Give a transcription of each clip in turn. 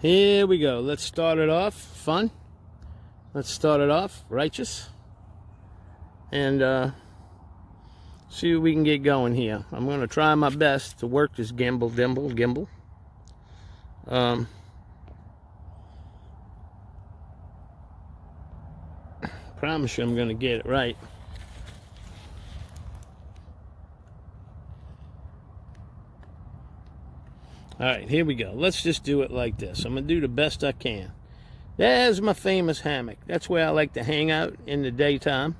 Here we go. Let's start it off fun. Let's start it off righteous. And see what we can get going here. I'm going to try my best to work this gimbal. Promise you I'm going to get it right. Alright, here we go. Let's just do it like this. I'm going to do the best I can. There's my famous hammock. That's where I like to hang out in the daytime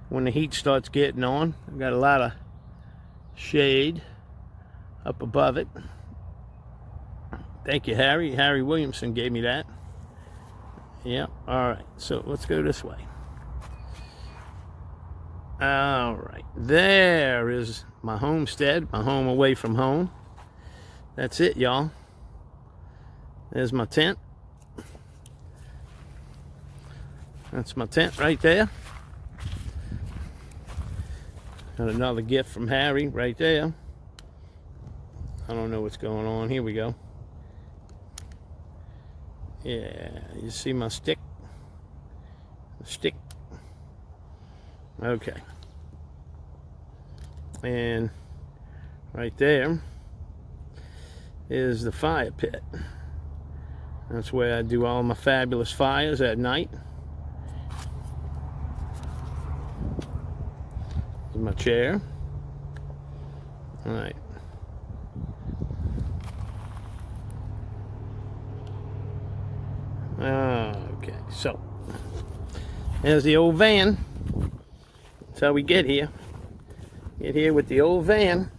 when the heat starts getting on. I've got a lot of shade up above it. Thank you, Harry. Harry Williamson gave me that. Yeah, alright. So let's go this way. Alright. There is my homestead, my home away from home. That's it, y'all. There's my tent. That's my tent right there. Got another gift from Harry right there. I don't know what's going on. Here we go. Yeah, you see my stick? The stick. Okay. And right there is the fire pit. That's where I do all my fabulous fires at night. Here's my chair. All right. Okay, so there's the old van. That's how we get here. Get here with the old van.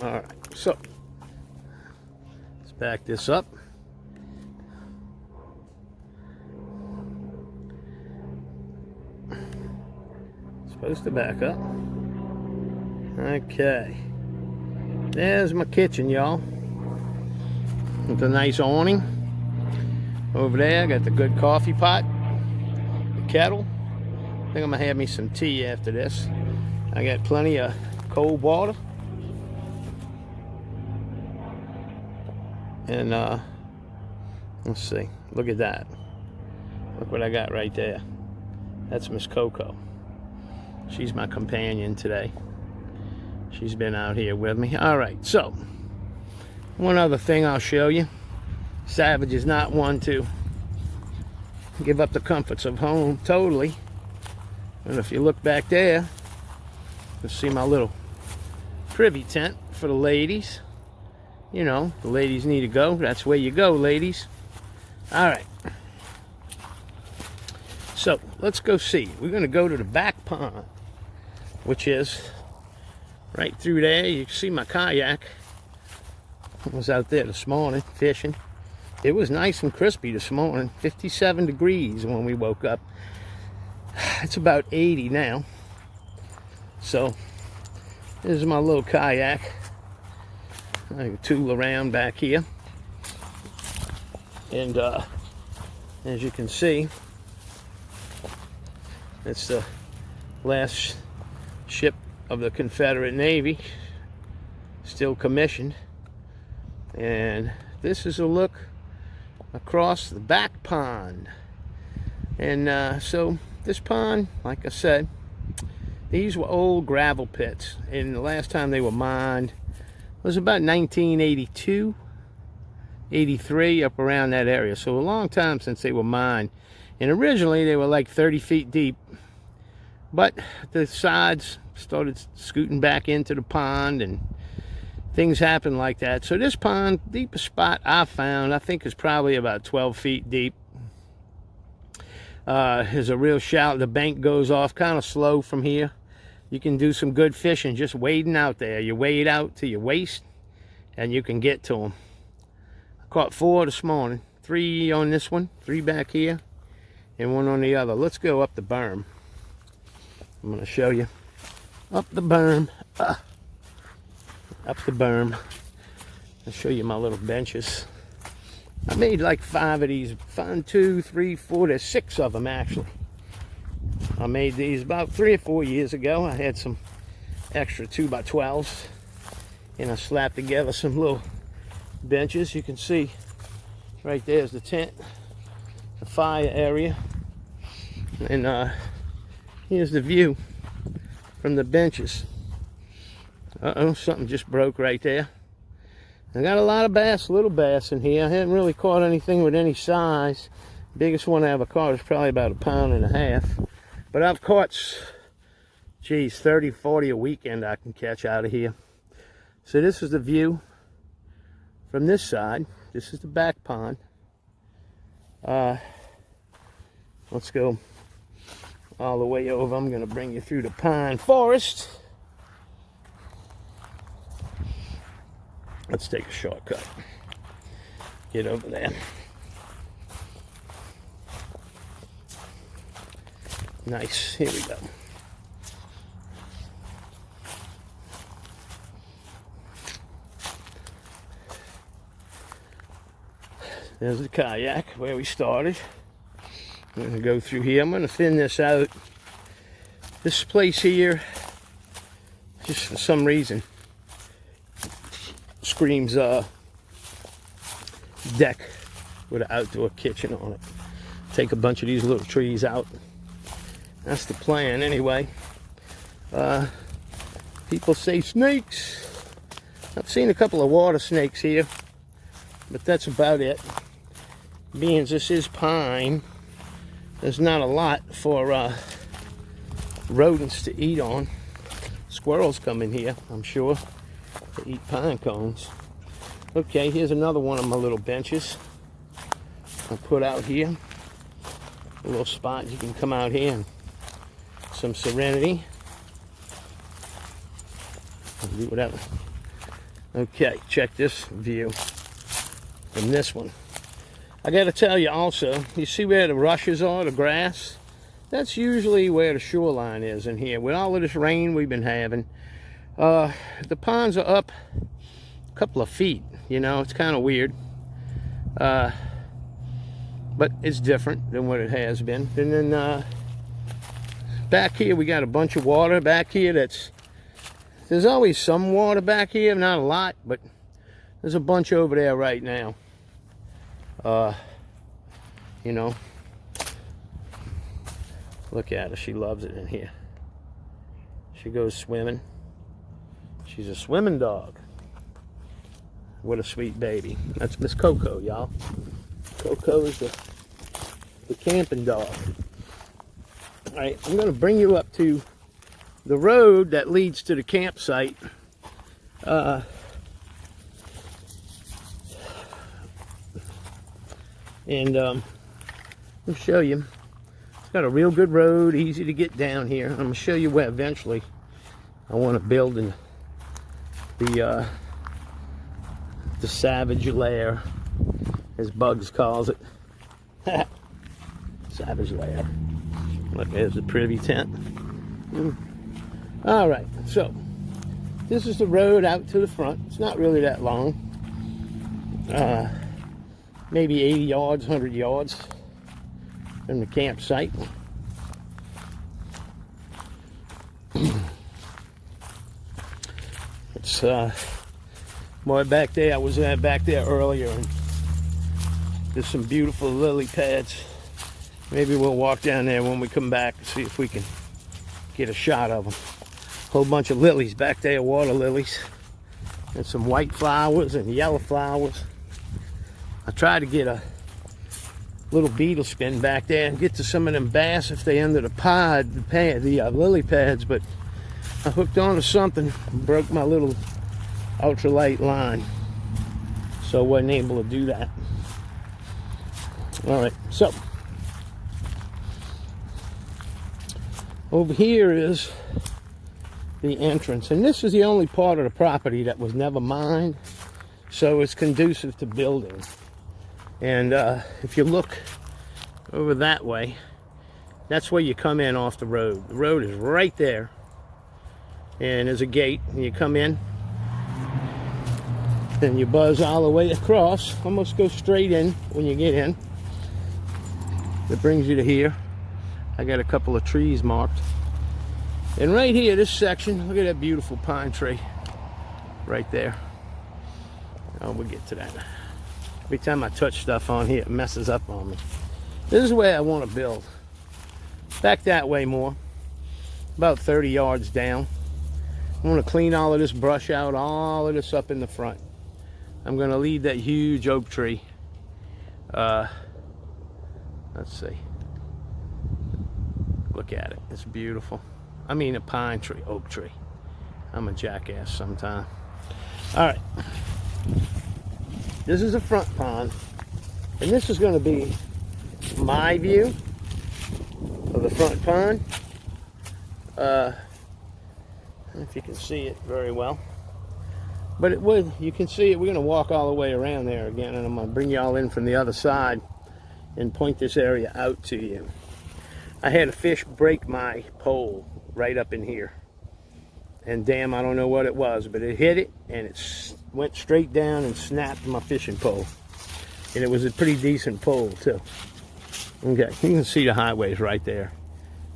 All right, so let's back this up. Supposed to back up. Okay. There's my kitchen, y'all. With a nice awning. Over there, I got the good coffee pot, the kettle. I think I'm gonna have me some tea after this. I got plenty of cold water. And let's see, look at that. Look what I got right there. That's Miss Coco. She's my companion today. She's been out here with me. All right, so one other thing I'll show you. Savage is not one to give up the comforts of home totally. And if you look back there, you'll see my little privy tent for the ladies. You know, the ladies need to go. That's where you go, ladies. All right. So, let's go see. We're going to go to the back pond, which is right through there. You can see my kayak. I was out there this morning fishing. It was nice and crispy this morning. 57 degrees when we woke up. It's about 80 now. So, this is my little kayak. I can tool around back here. And as you can see, it's the last ship of the Confederate Navy, still commissioned. And this is a look across the back pond. And so this pond, like I said, these were old gravel pits, and the last time they were mined was about 1982, 83, up around that area. So a long time since they were mined. And originally they were like 30 feet deep, but the sides started scooting back into the pond and things happened like that. So this pond, deepest spot I found, I think is probably about 12 feet deep. There's a real shallow, the bank goes off kind of slow from here. You can do some good fishing just wading out there. You wade out to your waist and you can get to them. I caught 4 this morning, 3 on this one, 3 back here, and 1 on the other. Let's go up the berm. I'm going to show you. Up the berm. Up the berm. I'll show you my little benches. I made like 5 of these. 1, 2, 3, 4, there's 6 of them actually. I made these about 3 or 4 years ago. I had some extra 2x12s, and I slapped together some little benches. You can see right there's the tent, the fire area, and here's the view from the benches. Uh-oh, something just broke right there. I got a lot of bass, little bass in here. I haven't really caught anything with any size. Biggest one I ever caught is probably about 1.5 pounds. But I've caught, geez, 30, 40 a weekend I can catch out of here. So this is the view from this side. This is the back pond. Let's go all the way over. I'm going to bring you through the pine forest. Let's take a shortcut. Get over there. Nice. Here we go. There's the kayak where we started. I'm going to go through here. I'm going to thin this out. This place here, just for some reason, screams deck with an outdoor kitchen on it. Take a bunch of these little trees out. That's the plan anyway. People say snakes. I've seen a couple of water snakes here, but that's about it. Being this is pine, there's not a lot for rodents to eat on. Squirrels come in here, I'm sure, to eat pine cones. Okay, here's another one of my little benches I put out here. A little spot you can come out here and some serenity. Do whatever. Okay, check this view from this one. I gotta tell you also, you see where the rushes are, the grass? That's usually where the shoreline is in here. With all of this rain we've been having, the ponds are up a couple of feet, you know, it's kind of weird. But it's different than what it has been. And then back here we got a bunch of water back here. There's always some water back here, not a lot, but there's a bunch over there right now. You know, look at her, she loves it in here. She goes swimming. She's a swimming dog. What a sweet baby. That's Miss Coco, y'all. Coco is the camping dog. All right, I'm going to bring you up to the road that leads to the campsite. I'll show you. It's got a real good road, easy to get down here. I'm going to show you where eventually I want to build in the savage lair, as Bugs calls it. Savage lair. Look, there's the privy tent. All right, so this is the road out to the front. It's not really that long. Maybe 80 yards, 100 yards from the campsite. It's more back there. I was back there earlier, and there's some beautiful lily pads. Maybe we'll walk down there when we come back and see if we can get a shot of them. Whole bunch of lilies back there, water lilies, and some white flowers and yellow flowers. I tried to get a little beetle spin back there and get to some of them bass if they under the lily pads, but I hooked onto something and broke my little ultralight line, so I wasn't able to do that. All right, so over here is the entrance, and this is the only part of the property that was never mined, so it's conducive to building. And if you look over that way, that's where you come in off the road. The road is right there, and there's a gate, and you come in, and you buzz all the way across, almost go straight in when you get in. It brings you to here. I got a couple of trees marked. And right here, this section, look at that beautiful pine tree right there. Oh, we'll get to that. Every time I touch stuff on here, it messes up on me. This is the way I want to build. Back that way more. About 30 yards down. I want to clean all of this brush out, all of this up in the front. I'm going to leave that huge oak tree. Let's see. Look at it. It's beautiful. I mean a pine tree, oak tree. I'm a jackass sometime. All right. This is the front pond. And this is going to be my view of the front pond. I don't know if you can see it very well. But it would, you can see it. We're going to walk all the way around there again. And I'm going to bring y'all in from the other side and point this area out to you. I had a fish break my pole right up in here. And damn, I don't know what it was, but it hit it and it went straight down and snapped my fishing pole. And it was a pretty decent pole too. Okay, you can see the highways right there.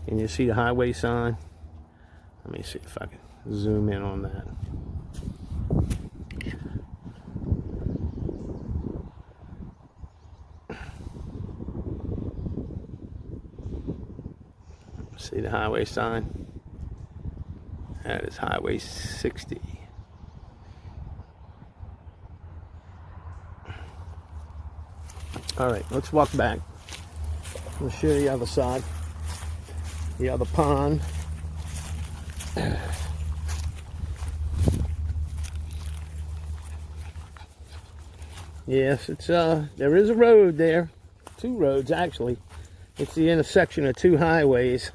Can you see the highway sign? Let me see if I can zoom in on that. See the highway sign? That is Highway 60. All right, let's walk back. I'll show you the other side, the other pond. Yes, it's there is a road there, 2 roads actually. It's the intersection of 2 highways,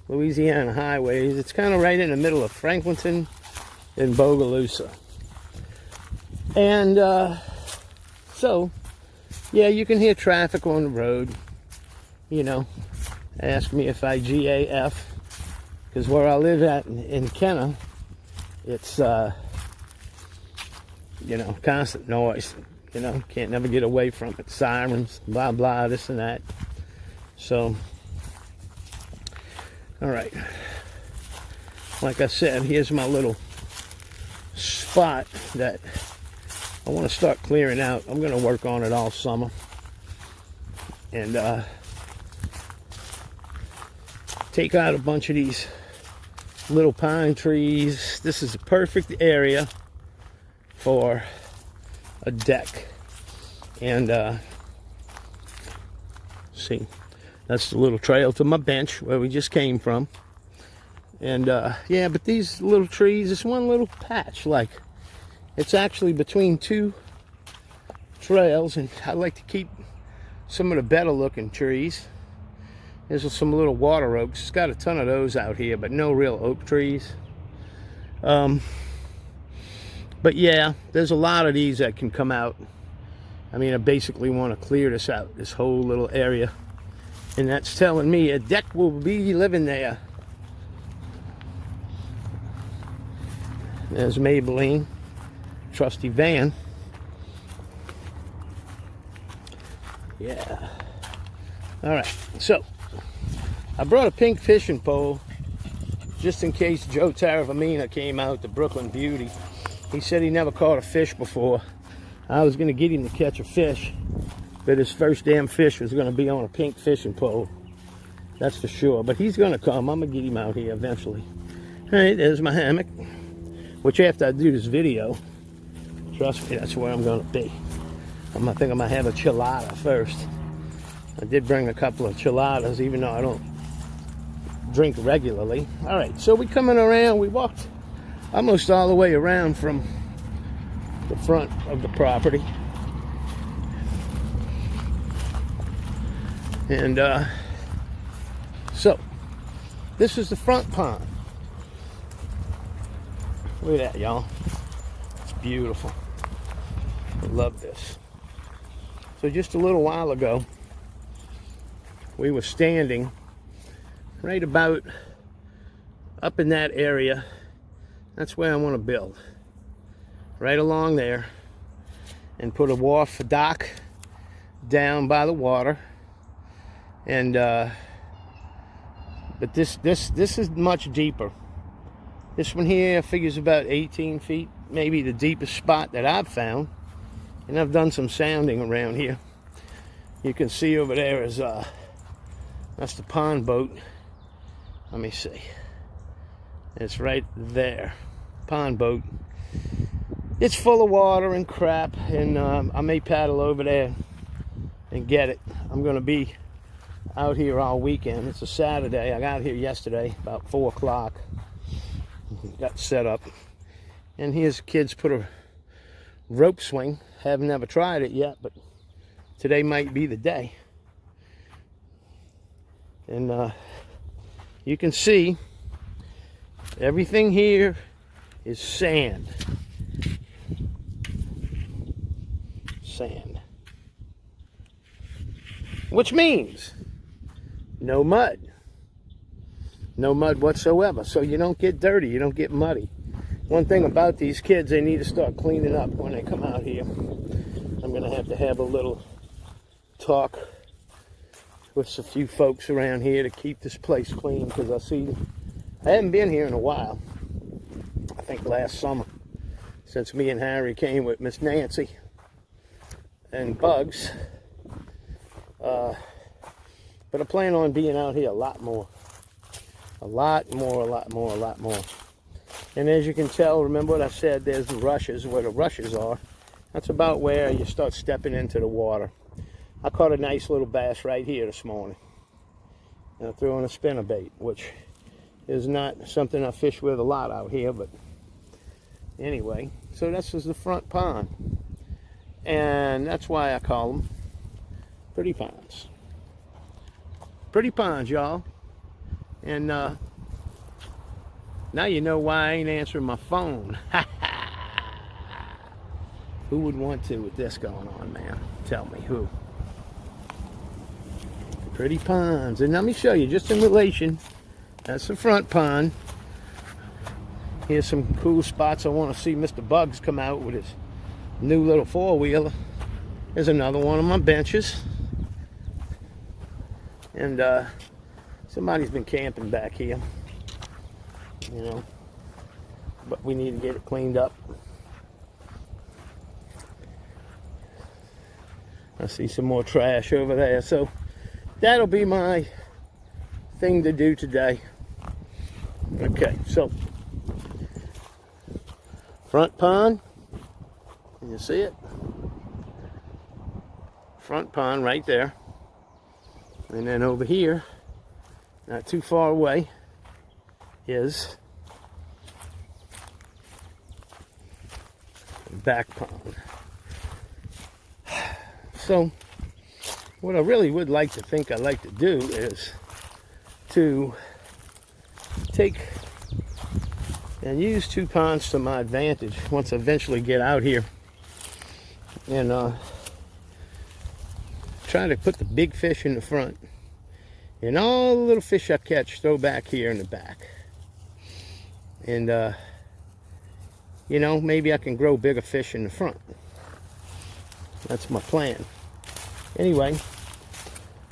Louisiana highways. It's kind of right in the middle of Franklinton and Bogalusa. And so, yeah, you can hear traffic on the road. You know, ask me if I GAF, because where I live at in Kenna, it's you know, constant noise. You know, can't never get away from it. Sirens, blah blah, this and that. So, all right. Like I said, here's my little spot that I want to start clearing out. I'm going to work on it all summer. And take out a bunch of these little pine trees. This is a perfect area for a deck. And see, that's the little trail to my bench where we just came from. And yeah, but these little trees, this one little patch, like, it's actually between 2 trails, and I like to keep some of the better looking trees. There's some little water oaks. It's got a ton of those out here, but no real oak trees. But yeah, there's a lot of these that can come out. I mean, I basically want to clear this out, this whole little area. And that's telling me a deck will be living there. There's Maybelline, trusty van. Yeah. All right, so I brought a pink fishing pole just in case Joe Taravamina came out, the Brooklyn Beauty. He said he never caught a fish before. I was going to get him to catch a fish, but his first damn fish was going to be on a pink fishing pole. That's for sure. But he's going to come. I'm going to get him out here eventually. All right, there's my hammock. Which after I do this video, trust me, that's where I'm going to be. I think I'm going to have a chilada first. I did bring a couple of chiladas, even though I don't drink regularly. All right, so we coming around. We walked almost all the way around from the front of the property. And so this is the front pond. Look at that, y'all. It's beautiful. I love this. So just a little while ago, we were standing right about up in that area. That's where I want to build. Right along there. And put a wharf, a dock down by the water. And but this is much deeper. This one here figures about 18 feet, maybe the deepest spot that I've found. And I've done some sounding around here. You can see over there is that's the pond boat. Let me see. It's right there. Pond boat. It's full of water and crap, and I may paddle over there and get it. I'm going to be out here all weekend. It's a Saturday. I got here yesterday about 4 o'clock. Got set up. And here's kids put a rope swing. Have never tried it yet, but today might be the day. And you can see everything here is sand. Sand. Which means no mud. No mud whatsoever. So you don't get dirty, you don't get muddy. One thing about these kids, they need to start cleaning up when they come out here. I'm going to have a little talk with a few folks around here to keep this place clean, because I haven't been here in a while. I think last summer, since me and Harry came with Miss Nancy and Bugs. But I plan on being out here a lot more. A lot more. And as you can tell, remember what I said, there's the rushes, where the rushes are. That's about where you start stepping into the water. I caught a nice little bass right here this morning. And I threw on a spinnerbait, which is not something I fish with a lot out here, but anyway. So this is the front pond. And that's why I call them pretty ponds. Pretty ponds, y'all. And now you know why I ain't answering my phone. Who would want to with this going on, man? Tell me, who? Pretty ponds. And let me show you, just in relation, that's the front pond. Here's some cool spots I want to see Mr. Bugs come out with his new little four-wheeler. There's another one of my benches. And somebody's been camping back here, you know, but we need to get it cleaned up. I see some more trash over there, so that'll be my thing to do today. Okay, so front pond, can you see it? Front pond right there. And then over here, not too far away, is back pond. So what I really would like to think I'd like to do is to take and use two ponds to my advantage once I eventually get out here, and try to put the big fish in the front and all the little fish I catch throw back here in the back. And you know, maybe I can grow bigger fish in the front. That's my plan. Anyway,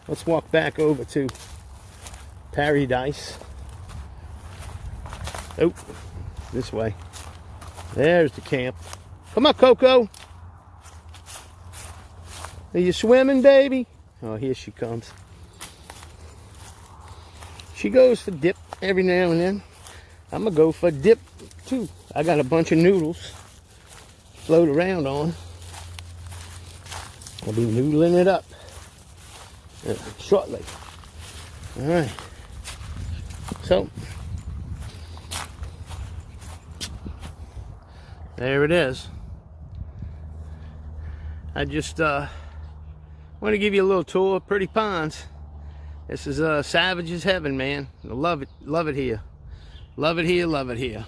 let's walk back over to Paradise. Oh, this way. There's the camp. Come on, Coco. Are you swimming, baby? Oh, here she comes. She goes for dip every now and then. I'm going to go for dip, too. I got a bunch of noodles float around on. I'll be noodling it up shortly. All right. So, there it is. I just want to give you a little tour of Pretty Ponds. This is Savage's heaven, man. I love it here. Love it here, love it here.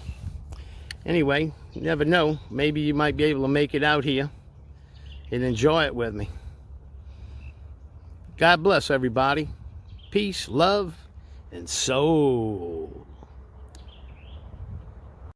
Anyway, you never know. Maybe you might be able to make it out here and enjoy it with me. God bless everybody. Peace, love, and soul.